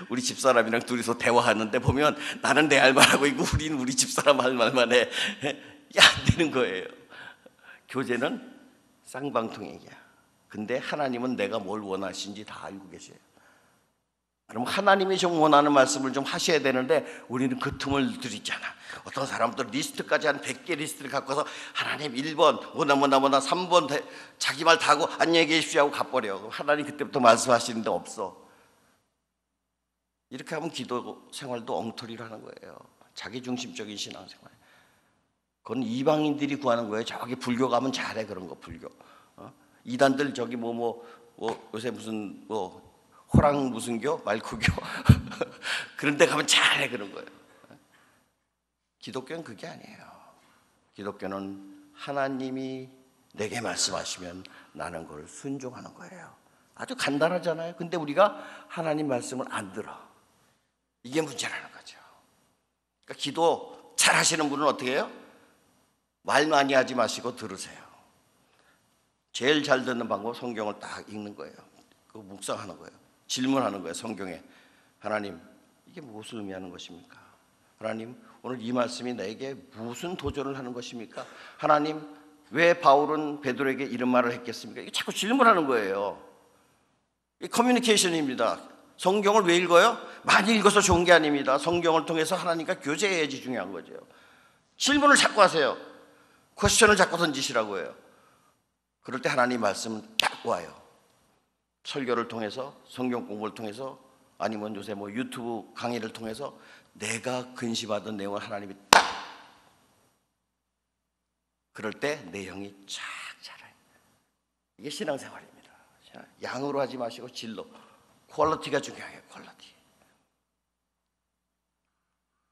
우리 집사람이랑 둘이서 대화하는데 보면 나는 내 할 말하고 있고 우리는 우리 집사람 할 말만 해. 야, 안 되는 거예요. 교제는 쌍방통행이야. 근데 하나님은 내가 뭘 원하시는지 다 알고 계세요. 그럼 하나님이 좀 원하는 말씀을 좀 하셔야 되는데 우리는 그 틈을 들이잖아. 어떤 사람도 리스트까지 한 100개 리스트를 갖고 와서 하나님 1번 뭐나 3번 자기 말 다 하고 안녕히 계십시오 하고 가버려. 하나님 그때부터 말씀하시는데 없어. 이렇게 하면 기도 생활도 엉터리로 하는 거예요. 자기중심적인 신앙생활. 그건 이방인들이 구하는 거예요. 저기 불교 가면 잘해 그런 거. 불교. 이단들 저기 요새 무슨 호랑 무슨 교? 말구교? 그런 데 가면 잘해 그런 거예요. 기독교는 그게 아니에요. 기독교는 하나님이 내게 말씀하시면 나는 그걸 순종하는 거예요. 아주 간단하잖아요. 근데 우리가 하나님 말씀을 안 들어. 이게 문제라는 거죠. 그러니까 기도 잘 하시는 분은 어떻게 해요? 말 많이 하지 마시고 들으세요. 제일 잘 듣는 방법 성경을 딱 읽는 거예요. 그 묵상하는 거예요. 질문하는 거예요. 성경에 하나님 이게 무엇을 의미하는 것입니까? 하나님 오늘 이 말씀이 나에게 무슨 도전을 하는 것입니까? 하나님 왜 바울은 베드로에게 이런 말을 했겠습니까? 이게 자꾸 질문하는 거예요. 이 커뮤니케이션입니다. 성경을 왜 읽어요? 많이 읽어서 좋은 게 아닙니다. 성경을 통해서 하나님과 교제해야지 중요한 거죠. 질문을 자꾸 하세요. 퀘스천을 자꾸 던지시라고 해요. 그럴 때 하나님 말씀은 딱 와요. 설교를 통해서, 성경 공부를 통해서, 아니면 요새 유튜브 강의를 통해서 내가 근심하던 내용을 하나님이 딱, 그럴 때 내 영이 쫙 자라요. 이게 신앙생활입니다. 양으로 하지 마시고 질로. 퀄리티가 중요해요. 퀄리티.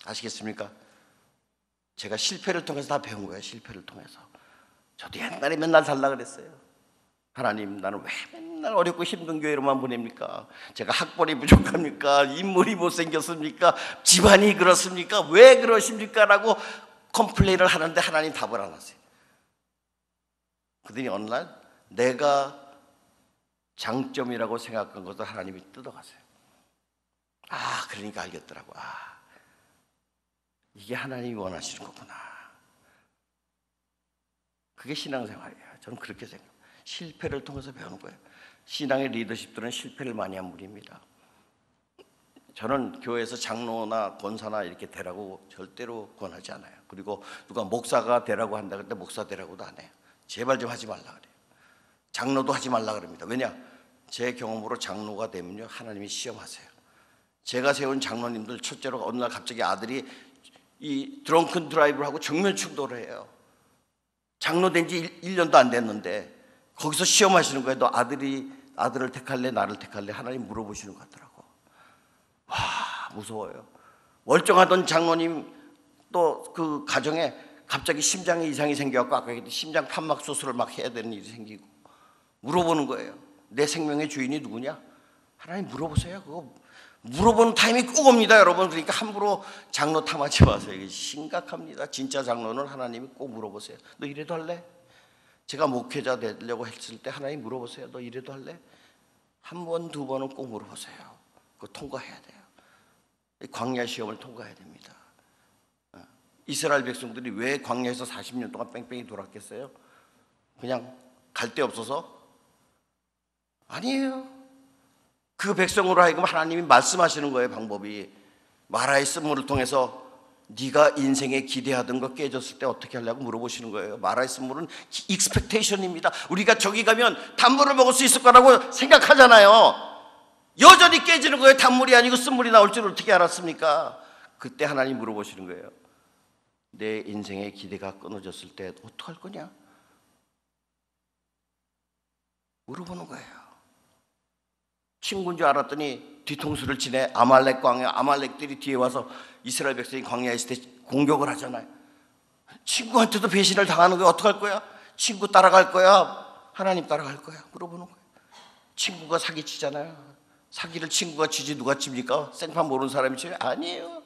아시겠습니까? 제가 실패를 통해서 다 배운 거예요. 실패를 통해서. 저도 옛날에 맨날 살라 그랬어요. 하나님 나는 왜 맨날 어렵고 힘든 교회로만 보냅니까? 제가 학벌이 부족합니까? 인물이 못생겼습니까? 집안이 그렇습니까? 왜 그러십니까? 라고 컴플레인을 하는데 하나님 답을 안 하세요. 그러더니 어느 날 내가 장점이라고 생각한 것을 하나님이 뜯어가세요. 그러니까 알겠더라고. 이게 하나님이 원하시는 거구나. 그게 신앙생활이에요. 저는 그렇게 생각해요. 실패를 통해서 배우는 거예요. 신앙의 리더십들은 실패를 많이 한 분입니다. 저는 교회에서 장로나 권사나 이렇게 되라고 절대로 권하지 않아요. 그리고 누가 목사가 되라고 한다 그럴 때 목사 되라고도 안 해요. 제발 좀 하지 말라 그래요. 장로도 하지 말라 그럽니다. 왜냐? 제 경험으로 장로가 되면요, 하나님이 시험하세요. 제가 세운 장로님들 첫째로 어느 날 갑자기 아들이 이 드렁큰 드라이브를 하고 정면 충돌을 해요. 장로 된 지 1년도 안 됐는데 거기서 시험하시는 거예요. 너 아들을 택할래? 나를 택할래? 하나님 물어보시는 것 같더라고. 무서워요. 멀쩡하던 장로님 또 그 가정에 갑자기 심장에 이상이 생겨갖고 아까 얘기했듯이 심장 판막 수술을 막 해야 되는 일이 생기고 물어보는 거예요. 내 생명의 주인이 누구냐? 하나님 물어보세요. 그거 물어보는 타임이 꼭 옵니다, 여러분. 그러니까 함부로 장로 탐하지 마세요. 이게 심각합니다. 진짜 장로는 하나님이 꼭 물어보세요. 너 이래도 할래? 제가 목회자 되려고 했을 때 하나님 물어보세요. 너 이래도 할래? 한 번, 두 번은 꼭 물어보세요. 그거 통과해야 돼요. 광야 시험을 통과해야 됩니다. 이스라엘 백성들이 왜 광야에서 40년 동안 뺑뺑이 돌았겠어요? 그냥 갈 데 없어서? 아니에요. 그 백성으로 하여금 하나님이 말씀하시는 거예요. 방법이 마라의 쓴물을 통해서 네가 인생에 기대하던 거 깨졌을 때 어떻게 하려고 물어보시는 거예요. 마라의 쓴물은 익스펙테이션입니다. 우리가 저기 가면 단물을 먹을 수 있을 거라고 생각하잖아요. 여전히 깨지는 거예요. 단물이 아니고 쓴물이 나올 줄 어떻게 알았습니까? 그때 하나님 물어보시는 거예요. 내 인생의 기대가 끊어졌을 때 어떡할 거냐? 물어보는 거예요. 친구인 줄 알았더니 뒤통수를 치네. 아말렉 광야, 아말렉들이 뒤에 와서 이스라엘 백성이 광야에 있을 때 공격을 하잖아요. 친구한테도 배신을 당하는 거야. 어떡할 거야? 친구 따라갈 거야? 하나님 따라갈 거야? 물어보는 거예요. 친구가 사기치잖아요. 사기를 친구가 치지 누가 칩니까? 생판 모르는 사람이 치요? 아니에요.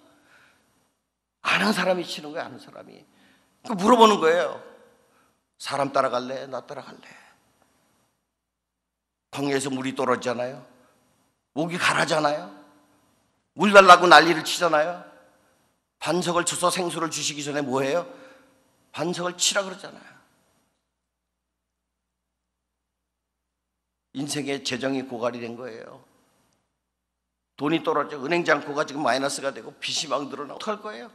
아는 사람이 치는 거예요. 아는 사람이. 물어보는 거예요. 사람 따라갈래? 나 따라갈래? 광야에서 물이 떨어지잖아요. 목이 가라잖아요. 물 달라고 난리를 치잖아요. 반석을 쳐서 생수를 주시기 전에 뭐 해요? 반석을 치라 그러잖아요. 인생의 재정이 고갈이 된 거예요. 돈이 떨어져 은행 잔고가 지금 마이너스가 되고 빚이 막 늘어나고 어떡할 거예요?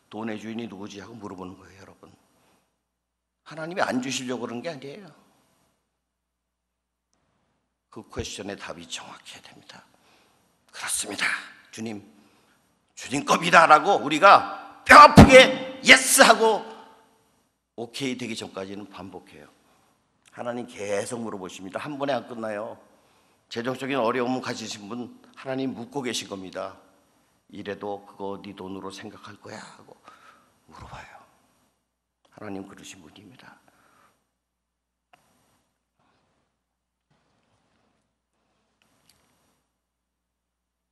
돈의 주인이 누구지 하고 물어보는 거예요, 여러분. 하나님이 안 주시려고 그런 게 아니에요. 그 퀘스천의 답이 정확해야 됩니다. 그렇습니다. 주님 겁니다라고 우리가 뼈 아프게 예스하고 오케이 되기 전까지는 반복해요. 하나님 계속 물어보십니다. 한 번에 안 끝나요. 재정적인 어려움을 가지신 분 하나님 묻고 계신 겁니다. 이래도 그거 네 돈으로 생각할 거야 하고 물어봐요. 하나님 그러신 분입니다.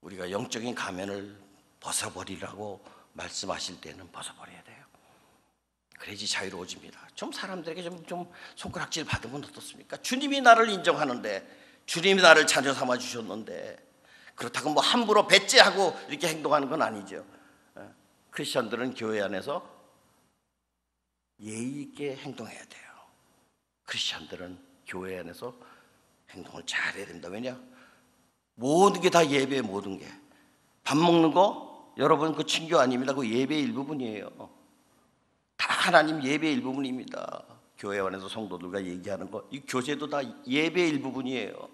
우리가 영적인 가면을 벗어버리라고 말씀하실 때는 벗어버려야 돼요. 그래야지 자유로워집니다. 좀 사람들에게 좀 손가락질 받으면 어떻습니까? 주님이 나를 인정하는데, 주님이 나를 자녀 삼아 주셨는데, 그렇다고 뭐 함부로 배째하고 이렇게 행동하는 건 아니죠. 크리스천들은 교회 안에서 예의 있게 행동해야 돼요. 크리스천들은 교회 안에서 행동을 잘해야 됩니다. 왜냐? 모든 게 다 예배의 모든 게. 밥 먹는 거 여러분 그 친교 아닙니다. 그 예배의 일부분이에요. 다 하나님 예배의 일부분입니다. 교회 안에서 성도들과 얘기하는 거, 이 교제도 다 예배의 일부분이에요.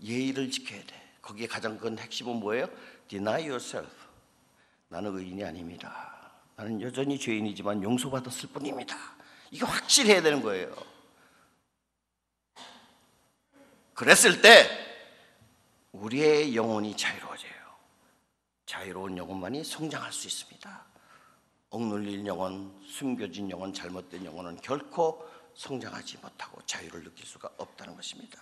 예의를 지켜야 돼. 거기에 가장 큰 핵심은 뭐예요? Deny yourself. 나는 의인이 아닙니다. 나는 여전히 죄인이지만 용서받았을 뿐입니다. 이거 확실해야 되는 거예요. 그랬을 때 우리의 영혼이 자유로워져요. 자유로운 영혼만이 성장할 수 있습니다. 억눌린 영혼, 숨겨진 영혼, 잘못된 영혼은 결코 성장하지 못하고 자유를 느낄 수가 없다는 것입니다.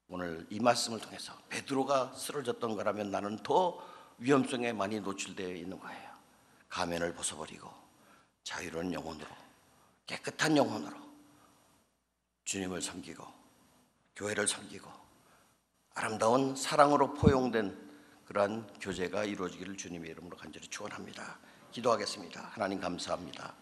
오늘 이 말씀을 통해서 베드로가 쓰러졌던 거라면 나는 더 위험성에 많이 노출되어 있는 거예요. 가면을 벗어버리고 자유로운 영혼으로, 깨끗한 영혼으로 주님을 섬기고 교회를 섬기고 아름다운 사랑으로 포용된 그러한 교제가 이루어지기를 주님의 이름으로 간절히 축원합니다. 기도하겠습니다. 하나님 감사합니다.